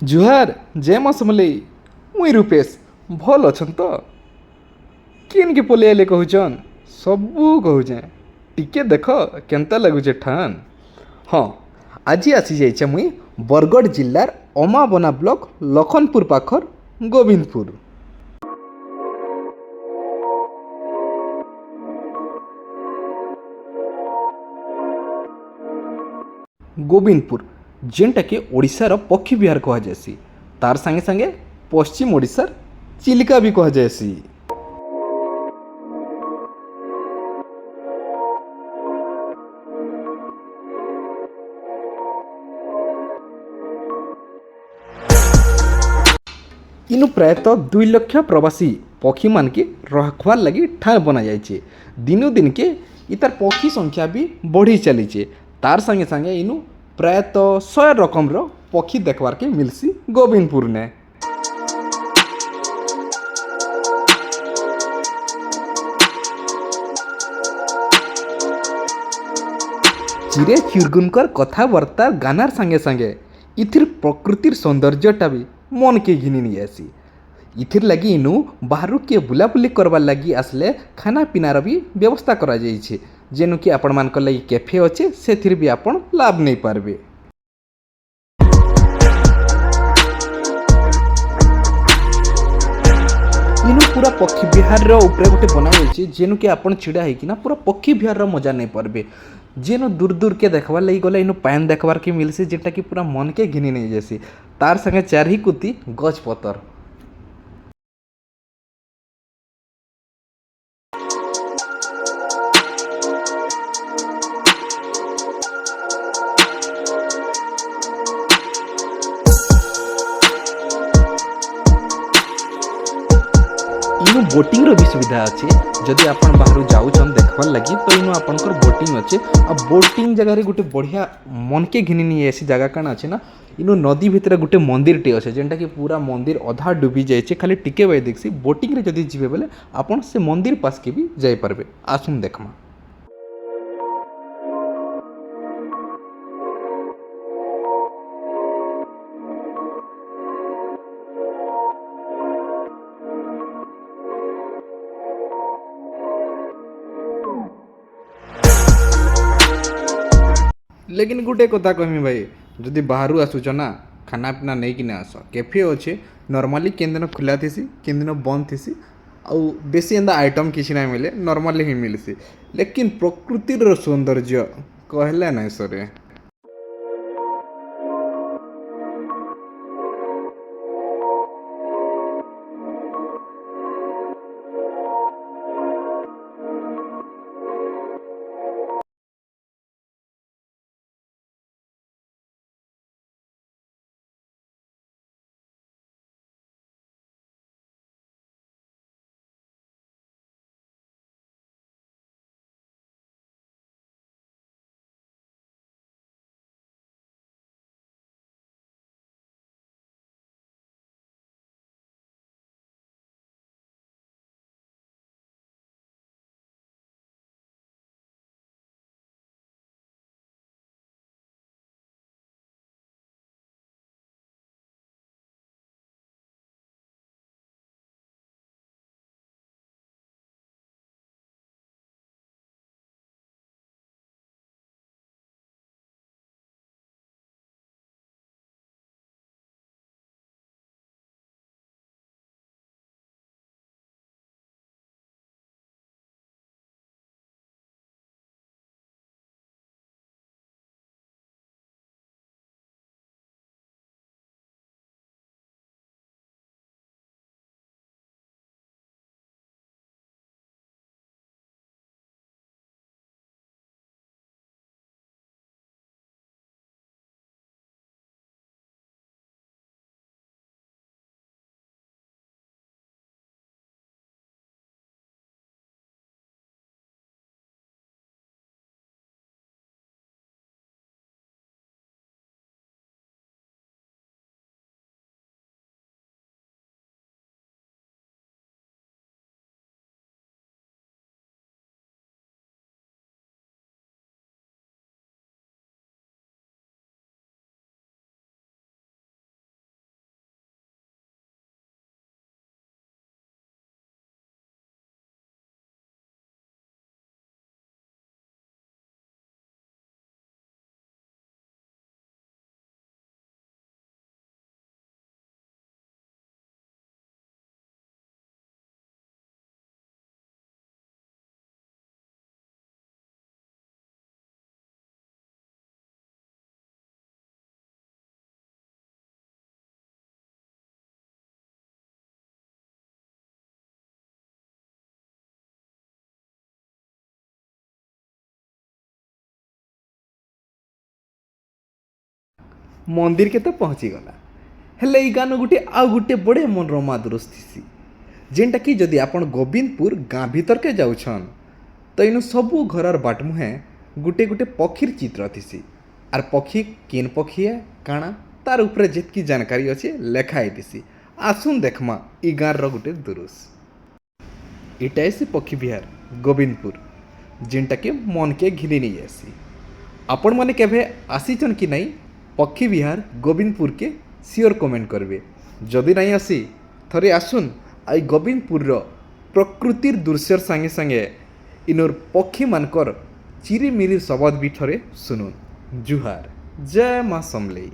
जुहार जय माँ समलेई मुई रूपेश भल अछन तो किनके पलि आइले कहूचन सबू कहूचे टिके देख केन्ता लगुचे ठान। हाँ आज आसी जाइछे मुई बरगढ़ जिल्लार अमाबना ब्लॉक लखनपुर पाखर गोविंदपुर। गोविंदपुर जेनटा कि ओडिशार पक्षी विहार कहुसी तार संगे संगे पश्चिम ओडिशार चिलिका भी कहुसी। इनु प्रायतः 2 लाख प्रवासी पक्षी मान के रखवार लगी ठान बना जाइए। दिनु दिन के इतार पक्षी संख्या भी बढ़ी चलीचे। तार संगे संगे इनु प्रायतः 100 रकम पक्षी देखवार के मिलसी गोविंदपुर ने। चिरे चिरगुनकर कथाबार्ता गानार संगे संगे इथिर प्रकृतिर सौंदर्यटा भी मन के घिनी नहीं आसी। इथिर लगी इनु बाहर के बुलाबुली करवार लगी आसले खाना पीनार भी व्यवस्था करा जाइछे जेनु कि आपण मान लगी कैफे अच्छे से भी आपण लाभ नहीं पारबे। इनु पूरा पक्षी विहार उपरे गोटे बना जाइए जेनु कि आपण छिड़ा होना पूरा पक्षी विहार मजा नहीं पारबे। जेनु दूर दूर के देखबार लगी गले इनु पान देखबार के मिलसी जेटा कि पूरा मन के घिनी नहीं जासी। तार संगे चारही कुती गछ पतर। इनु बोटिंग रो भी सुविधा अच्छे जदि आपण बाहर जाऊन देखबार लगी तो इनु आपनकर बोटिंग अच्छे। आ बोटिंग जगह रे गोटे बढ़िया मन के घिनी नहीं ऐसी जगह काण अच्छे ना इनु नदी भितर गोटे मंदिर टे अच्छे जेनटा कि पूरा मंदिर अधा डूबी जाइए खाली टिके बाई देखसी। बोटिंग रे जदि जीवे बेले आपण से मंदिर पास के भी जाई पारबे। आसुन देखमा। लेकिन गोटे कथा कहमी भाई जदि बाहर आसुच ना खाना पीना नहीं कि आस कैफे अच्छे नॉर्मली केन दिन खुला थी केन दिन बंद थी आउ बेसी एंता आइटम किसी ना मिले नॉर्मली ही मिलसी। लेकिन प्रकृतिर सौंदर्य कहले नहीं सरे। मंदिर के तो पहुँची गला हेले ई गान गुटे आउ गुटे बड़े मनोरमा दृश्य थी जेनटा कि जदि आपण गोविंदपुर गाँ भीतर के जाउछन तो इनु सबू घरर बाट मुहे गुटे गुटे पक्षीर चित्र थिसी आर पक्षी केन पक्षी है काଣା तार उपरे जितकी जानकारी अच्छे लेखाई दिसी आसुन देखमा ई गाँर गुटे दृश्य इटा ऐसी पक्षी विहार गोविंदपुर जेनटा कि मन के घिनी नहीं आसी आपण मैंने केभे आसीचन कि नहीं पक्षी विहार गोविंदपुर के सियोर कमेंट करबे जदि नहीं आसी थरे आसुन आई गोविंदपुर प्रकृतिर दृश्यर संगे संगे इनोर पक्षी मानकर चिरीमिरी शब्द भी थरे सुनुन जुहार जय माँ समलेई।